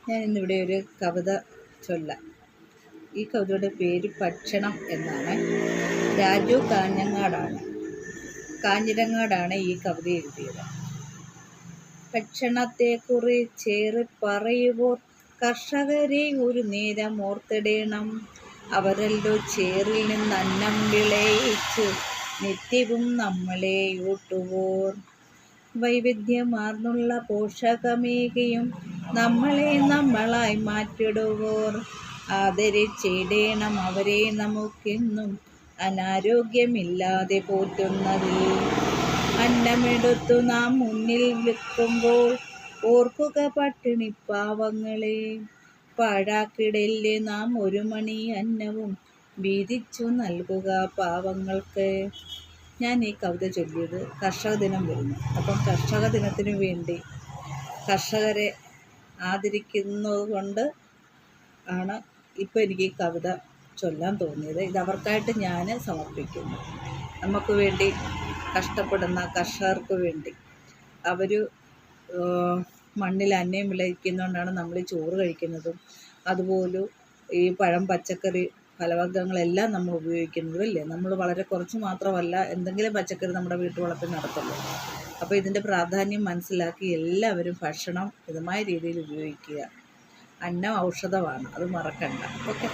ഞാൻ ഇന്നിവിടെ ഒരു കവിത ചൊല്ലാം. ഈ കവിതയുടെ പേര് ഭക്ഷണം എന്നാണ്. രാജു കാഞ്ഞിരങ്ങാടാണ് ഈ കവിത എഴുതിയത്. ഭക്ഷണത്തെക്കുറിച്ചേറെ പറയുവോർ കർഷകരെ ഒരു നേരം ഓർത്തിടേണം. അവരല്ലോ ചേറിൽ നിന്ന് അന്നം വിളയിച്ച് നിത്യവും നമ്മളെ ഊട്ടുവോർ. വൈവിധ്യമാർന്നുള്ള പോഷകമേകയും നമ്മളായി മാറ്റിടുവോർ. ആദരിച്ചിടേണം അവരെ നമുക്കെന്നും അനാരോഗ്യമില്ലാതെ പോറ്റുന്നതിൽ. അന്നമെടുത്തു നാം മുന്നിൽ വെക്കുമ്പോൾ ഓർക്കുക പട്ടിണി പാവങ്ങളെ. പാഴാക്കിടല്ലേ നാം ഒരു മണി അന്നവും വീതിച്ചു നൽകുക പാവങ്ങൾക്ക്. ഞാൻ ഈ കവിത ചൊല്ലിയത് കർഷക ദിനം വരുന്നു. അപ്പം കർഷക ദിനത്തിന് വേണ്ടി കർഷകരെ ആദരിക്കുന്നത് കൊണ്ട് ആണ് ഇപ്പം എനിക്ക് ഈ കവിത ചൊല്ലാൻ തോന്നിയത്. ഇത് അവർക്കായിട്ട് ഞാൻ സമർപ്പിക്കുന്നു. നമുക്ക് വേണ്ടി കഷ്ടപ്പെടുന്ന കർഷകർക്ക് വേണ്ടി. അവർ മണ്ണിൽ അന്നം വിളയിക്കുന്നതുകൊണ്ടാണ് നമ്മൾ ഈ ചോറ് കഴിക്കുന്നതും അതുപോലും ഈ പഴം, പച്ചക്കറി, ഫലവർഗ്ഗങ്ങളെല്ലാം നമ്മൾ ഉപയോഗിക്കുന്നതും അല്ലേ. നമ്മൾ വളരെ കുറച്ച് മാത്രമല്ല എന്തെങ്കിലും പച്ചക്കറി നമ്മുടെ വീട്ടുവളപ്പിൽ നടത്തുള്ളൂ. അപ്പോൾ ഇതിൻ്റെ പ്രാധാന്യം മനസ്സിലാക്കി എല്ലാവരും ഭക്ഷണം മിതമായ രീതിയിൽ ഉപയോഗിക്കുക. അന്നം ഔഷധമാണ്, അത് മറക്കണ്ട. ഓക്കെ.